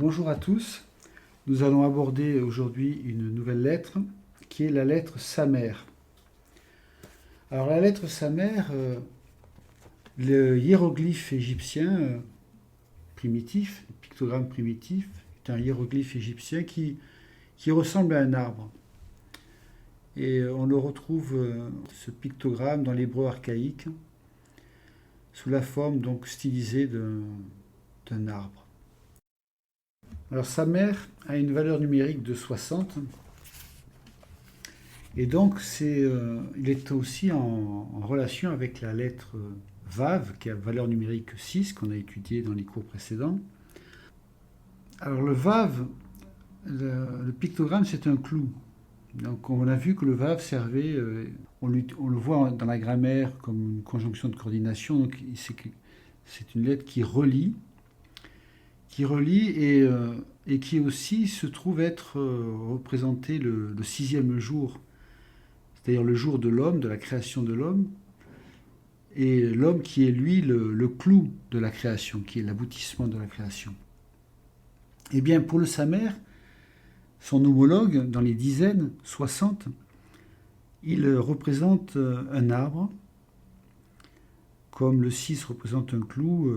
Bonjour à tous, nous allons aborder aujourd'hui une nouvelle lettre qui est la lettre Samer. Alors la lettre Samer, le hiéroglyphe égyptien primitif, le pictogramme primitif, est un hiéroglyphe égyptien qui ressemble à un arbre. Et on le retrouve, ce pictogramme, dans l'hébreu archaïque, sous la forme donc stylisée d'un arbre. Alors Samer a une valeur numérique de 60 et donc il est aussi en relation avec la lettre Vav qui a valeur numérique 6 qu'on a étudié dans les cours précédents. Alors le Vav, le pictogramme c'est un clou. Donc on a vu que le Vav servait, on le voit dans la grammaire comme une conjonction de coordination, donc c'est une lettre qui relie et qui aussi se trouve être représenté le sixième jour, c'est-à-dire le jour de l'homme, de la création de l'homme, et l'homme qui est lui le clou de la création, qui est l'aboutissement de la création. Eh bien pour le Samer, son homologue dans les dizaines, 60, il représente un arbre, comme le 6 représente un clou,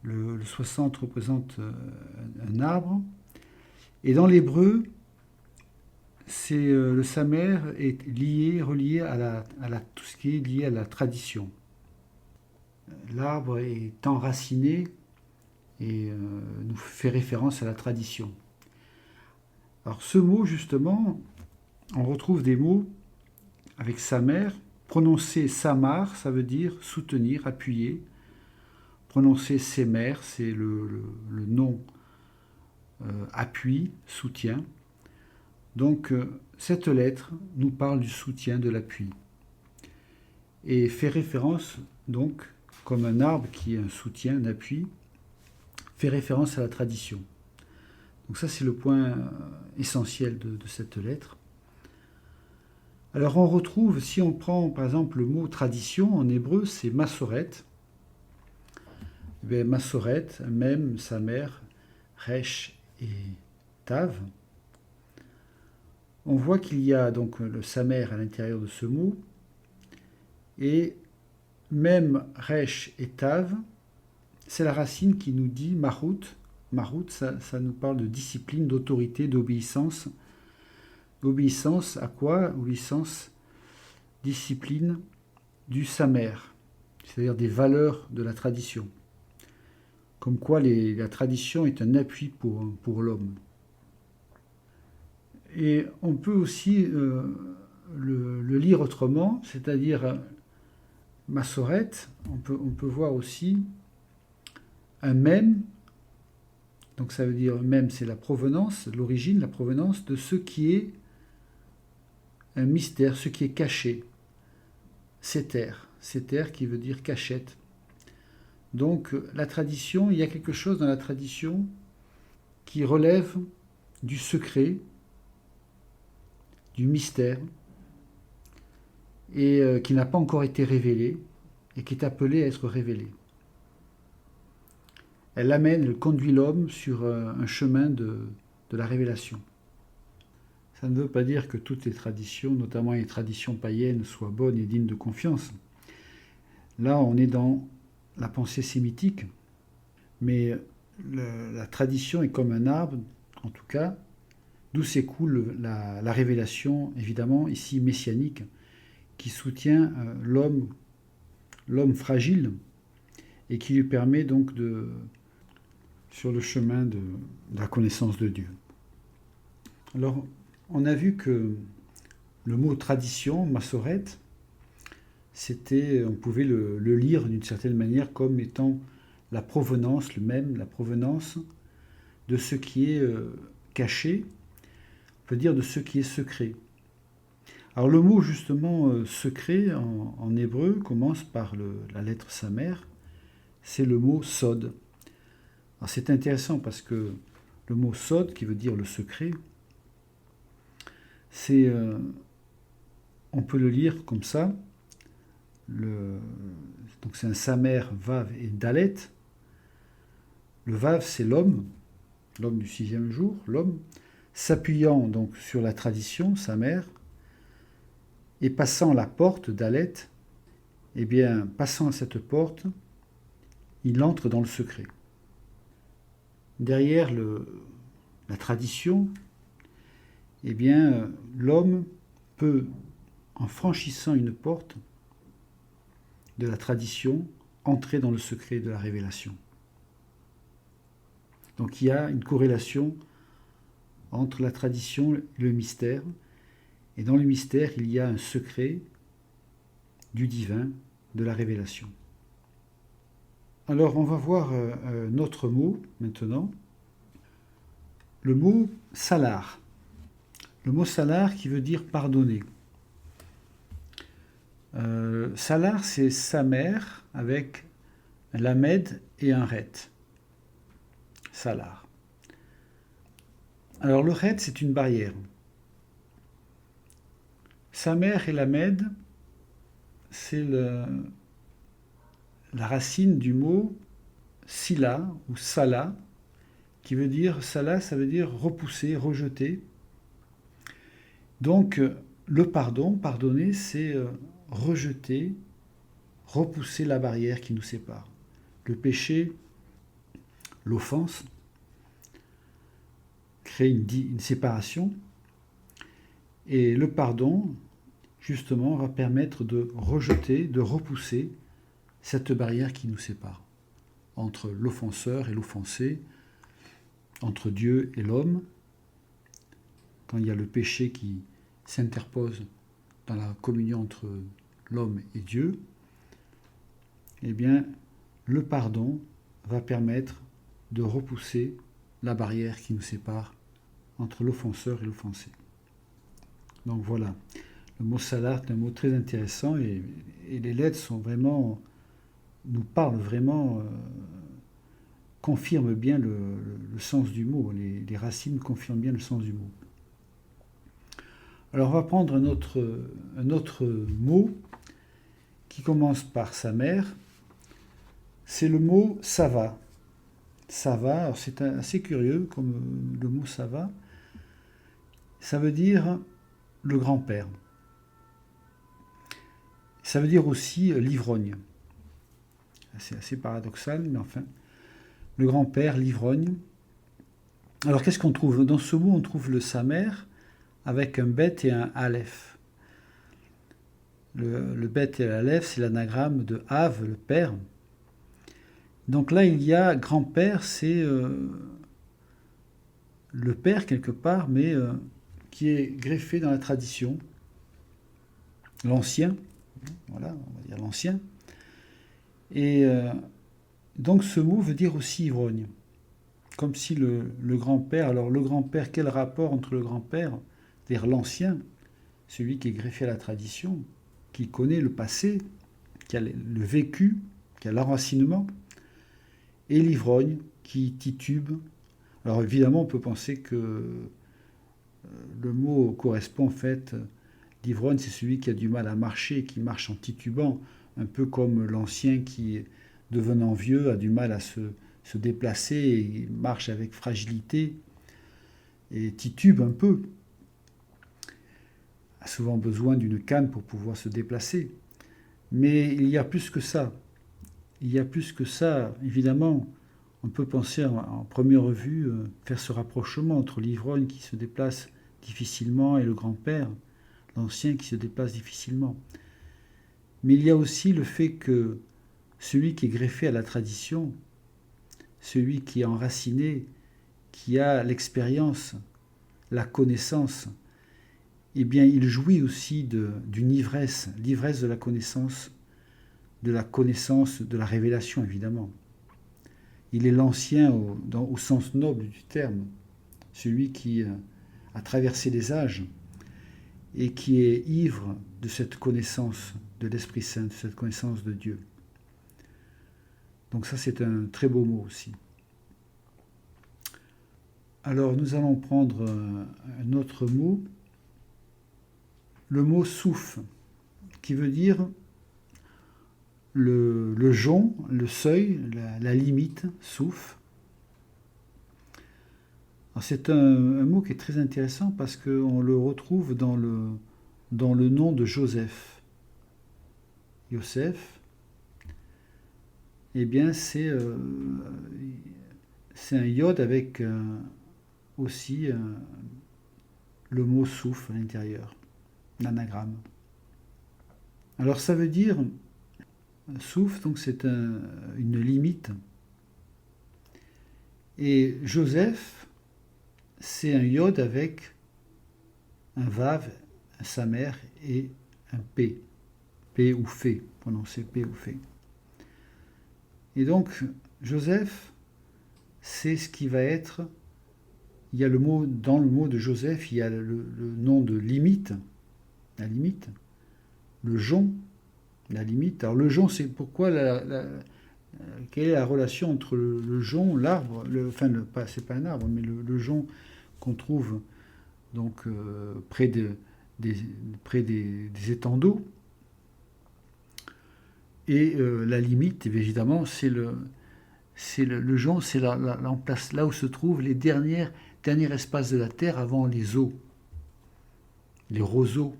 le 60 représente un arbre. Et dans l'hébreu, le Samer est relié à tout ce qui est lié à la tradition. L'arbre est enraciné et nous fait référence à la tradition. Alors ce mot, justement, on retrouve des mots avec Samer. Prononcer Samar, ça veut dire soutenir, appuyer. Prononcer Semer, c'est le nom appui, soutien. Donc cette lettre nous parle du soutien, de l'appui. Et fait référence, donc, comme un arbre qui est un soutien, un appui, fait référence à la tradition. Donc ça, c'est le point essentiel de cette lettre. Alors on retrouve, si on prend par exemple le mot tradition, en hébreu, c'est Masoret. Masoret, Mem, Samer, Resh et Tav. On voit qu'il y a donc le Samer à l'intérieur de ce mot. Et Mem, Resh et Tav, c'est la racine qui nous dit Mahout. Mahout, ça nous parle de discipline, d'autorité, d'obéissance. Obéissance à quoi? Obéissance, discipline du Samer, c'est-à-dire des valeurs de la tradition. Comme quoi la tradition est un appui pour l'homme. Et on peut aussi le lire autrement, c'est-à-dire Masoret, on peut voir aussi un mem, donc ça veut dire mem, c'est la provenance, l'origine, la provenance de ce qui est un mystère, ce qui est caché. Seter qui veut dire cachette. Donc la tradition, il y a quelque chose dans la tradition qui relève du secret, du mystère, et qui n'a pas encore été révélé, et qui est appelé à être révélé. Elle conduit l'homme sur un chemin de la révélation. Ça ne veut pas dire que toutes les traditions, notamment les traditions païennes, soient bonnes et dignes de confiance. Là, on est dans la pensée sémitique, mais la tradition est comme un arbre, en tout cas, d'où s'écoule la révélation, évidemment, ici messianique, qui soutient l'homme fragile et qui lui permet donc sur le chemin de la connaissance de Dieu. Alors, on a vu que le mot tradition, Masoret, on pouvait le lire d'une certaine manière comme étant la provenance, la provenance de ce qui est caché, on peut dire de ce qui est secret. Alors le mot justement secret en hébreu commence par la lettre Samer, c'est le mot sod. Alors c'est intéressant parce que le mot sod, qui veut dire le secret, on peut le lire comme ça. Donc c'est un Samer, Vav et Dalet. Le Vav, c'est l'homme, l'homme du sixième jour, l'homme, s'appuyant donc sur la tradition, sa mère, et passant la porte d'Alet, eh bien, passant à cette porte, il entre dans le secret. Derrière la tradition, eh bien, l'homme peut, en franchissant une porte de la tradition, entrer dans le secret de la révélation. Donc il y a une corrélation entre la tradition et le mystère, et dans le mystère, il y a un secret du divin, de la révélation. Alors on va voir un autre mot maintenant, le mot salar. Le mot salar qui veut dire pardonner. Salar, c'est samer avec un lamed et un ret. Salar. Alors le ret, c'est une barrière. Samer et lamed, c'est la racine du mot sila ou sala, qui veut dire, sala, ça veut dire repousser, rejeter. Donc le pardon, pardonner, c'est rejeter, repousser la barrière qui nous sépare. Le péché, l'offense, crée une séparation, et le pardon, justement, va permettre de rejeter, de repousser cette barrière qui nous sépare entre l'offenseur et l'offensé, entre Dieu et l'homme. Quand il y a le péché qui s'interpose dans la communion entre l'homme et Dieu, eh bien, le pardon va permettre de repousser la barrière qui nous sépare entre l'offenseur et l'offensé. Donc voilà, le mot salat est un mot très intéressant et les lettres sont vraiment, nous parlent vraiment, confirment bien le sens du mot, les racines confirment bien le sens du mot. Alors on va prendre un autre mot qui commence par sa mère, c'est le mot Sava. Sava, alors c'est assez curieux comme le mot Sava, ça veut dire le grand-père. Ça veut dire aussi l'ivrogne. C'est assez paradoxal, mais enfin, le grand-père, l'ivrogne. Alors qu'est-ce qu'on trouve? Dans ce mot, on trouve le samer avec un bet et un aleph. Le bet et l'aleph, c'est l'anagramme de Av, le père. Donc là, il y a grand-père, c'est le père quelque part, mais qui est greffé dans la tradition. L'ancien, voilà, on va dire l'ancien. Et donc ce mot veut dire aussi ivrogne. Comme si le grand-père, alors le grand-père, quel rapport entre le grand-père, c'est-à-dire l'ancien, celui qui est greffé à la tradition, qui connaît le passé, qui a le vécu, qui a l'enracinement, et l'ivrogne qui titube. Alors évidemment, on peut penser que le mot correspond en fait, l'ivrogne, c'est celui qui a du mal à marcher, qui marche en titubant, un peu comme l'ancien qui, devenant vieux, a du mal à se déplacer et marche avec fragilité et titube un peu, a souvent besoin d'une canne pour pouvoir se déplacer. Mais il y a plus que ça. Il y a plus que ça. Évidemment, on peut penser en première vue, faire ce rapprochement entre l'ivrogne qui se déplace difficilement et le grand-père, l'ancien qui se déplace difficilement. Mais il y a aussi le fait que celui qui est greffé à la tradition, celui qui est enraciné, qui a l'expérience, la connaissance, eh bien, il jouit aussi d'une ivresse, l'ivresse de la connaissance, de la révélation, évidemment. Il est l'ancien au sens noble du terme, celui qui a traversé les âges et qui est ivre de cette connaissance de l'Esprit Saint, de cette connaissance de Dieu. Donc ça, c'est un très beau mot aussi. Alors, nous allons prendre un autre mot, le mot souf, qui veut dire le jonc, le seuil, la limite, souf. C'est un mot qui est très intéressant parce qu'on le retrouve dans le nom de Joseph. Yosef, eh bien c'est un yod avec aussi le mot souf à l'intérieur, l'anagramme. Alors ça veut dire, souf, donc c'est une limite. Et Joseph, c'est un yod avec un vav, un samer et un p. P ou Fé, prononcé P ou Fé. Et donc, Joseph, c'est ce qui va être. Il y a le mot, dans le mot de Joseph, il y a le nom de limite, la limite, le jonc, la limite. Alors, le jonc, c'est pourquoi quelle est la relation entre le jonc, l'arbre, c'est pas un arbre, mais le jonc qu'on trouve donc près des étangs d'eau. Et la limite, évidemment, c'est le jonc, c'est là où se trouvent les derniers espaces de la Terre avant les eaux. Les roseaux,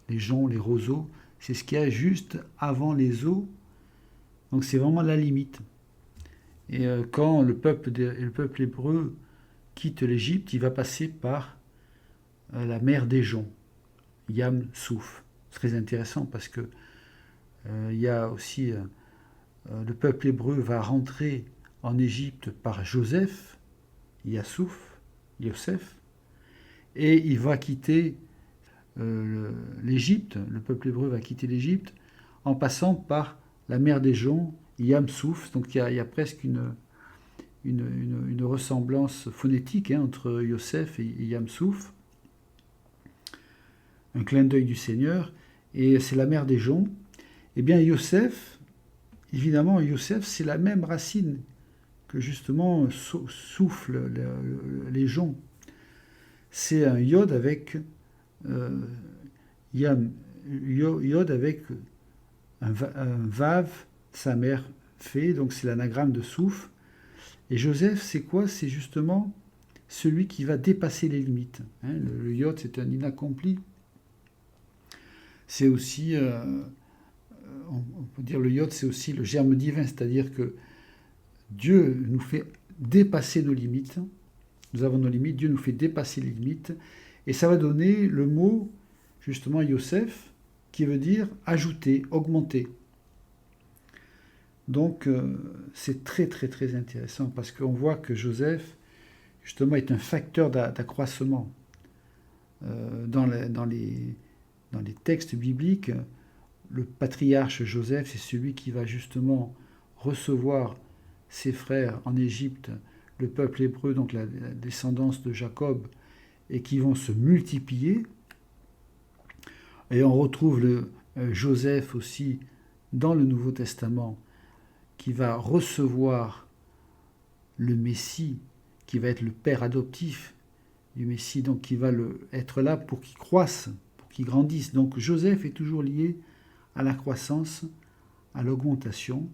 les joncs, les roseaux, c'est ce qu'il y a juste avant les eaux. Donc c'est vraiment la limite. Et quand le peuple hébreu quitte l'Égypte, il va passer par la mer des joncs, Yam Souf. C'est très intéressant parce que il y a aussi le peuple hébreu va rentrer en Égypte par Joseph, Yosef, et il va quitter l'Égypte, le peuple hébreu va quitter l'Égypte en passant par la mer des joncs, Yam Souf. Donc il y a presque une ressemblance phonétique entre Yosef et Yam Souf, un clin d'œil du Seigneur, et c'est la mer des joncs. Eh bien, Yosef, évidemment, Yosef, c'est la même racine que justement souffle les joncs. C'est un yod avec yod avec un vav, sa mère fait, donc c'est l'anagramme de souf. Et Joseph, c'est quoi? C'est justement celui qui va dépasser les limites. Le yod, c'est un inaccompli. C'est aussi on peut dire le yod, c'est aussi le germe divin, c'est-à-dire que Dieu nous fait dépasser nos limites. Nous avons nos limites, Dieu nous fait dépasser les limites. Et ça va donner le mot, justement, Yosef, qui veut dire ajouter, augmenter. Donc, c'est très, très, très intéressant parce qu'on voit que Joseph, justement, est un facteur d'accroissement. Dans les textes bibliques, le patriarche Joseph, c'est celui qui va justement recevoir ses frères en Égypte, le peuple hébreu, donc la descendance de Jacob, et qui vont se multiplier. Et on retrouve Joseph aussi dans le Nouveau Testament, qui va recevoir le Messie, qui va être le père adoptif du Messie, donc qui va être là pour qu'il croisse, pour qu'il grandisse. Donc Joseph est toujours lié à la croissance, à l'augmentation.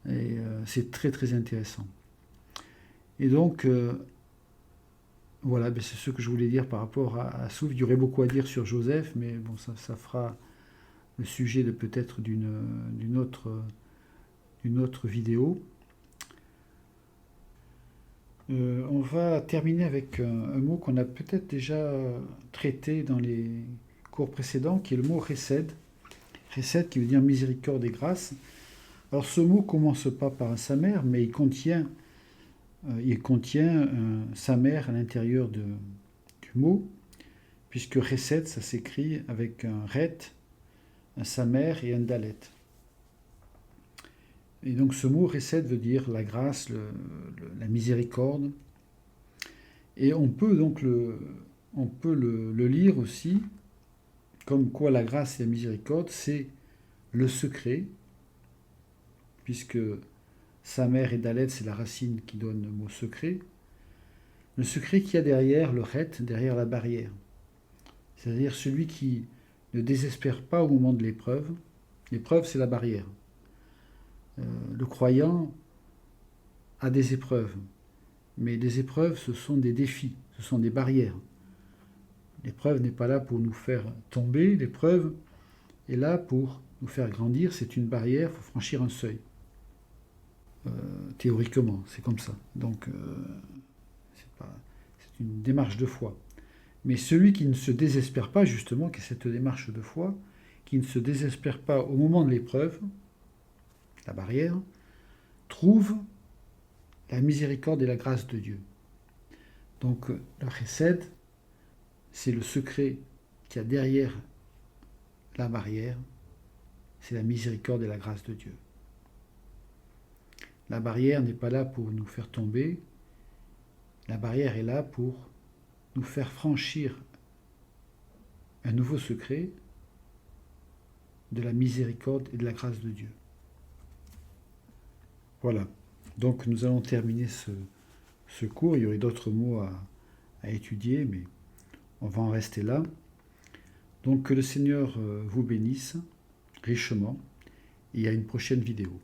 Et c'est très très intéressant. Et donc, voilà, c'est ce que je voulais dire par rapport à Souf. Il y aurait beaucoup à dire sur Joseph, mais bon, ça fera le sujet de peut-être d'une autre vidéo. On va terminer avec un mot qu'on a peut-être déjà traité dans les cours précédents, qui est le mot Chesed. Chesed qui veut dire miséricorde et grâce. Alors ce mot commence pas par un samer, mais il contient un samer à l'intérieur du mot, puisque Chesed, ça s'écrit avec un ret, un samer et un dalet. Et donc ce mot Chesed veut dire la grâce, la miséricorde. Et on peut donc le lire aussi comme quoi la grâce et la miséricorde, c'est le secret, puisque samer et dalet, c'est la racine qui donne le mot secret. Le secret qu'il y a derrière le ret, derrière la barrière. C'est-à-dire celui qui ne désespère pas au moment de l'épreuve. L'épreuve, c'est la barrière. Le croyant a des épreuves, Mais les épreuves, ce sont des défis, ce sont des barrières. L'épreuve n'est pas là pour nous faire tomber, l'épreuve est là pour nous faire grandir, c'est une barrière, il faut franchir un seuil. Théoriquement, c'est comme ça. Donc, c'est une démarche de foi. Mais celui qui ne se désespère pas, justement, qui est cette démarche de foi, qui ne se désespère pas au moment de l'épreuve, la barrière, trouve la miséricorde et la grâce de Dieu. Donc, le chesed, c'est le secret qu'il y a derrière la barrière, c'est la miséricorde et la grâce de Dieu. La barrière n'est pas là pour nous faire tomber, la barrière est là pour nous faire franchir un nouveau secret de la miséricorde et de la grâce de Dieu. Voilà, donc nous allons terminer ce cours, il y aurait d'autres mots à étudier, mais on va en rester là. Donc que le Seigneur vous bénisse richement et à une prochaine vidéo.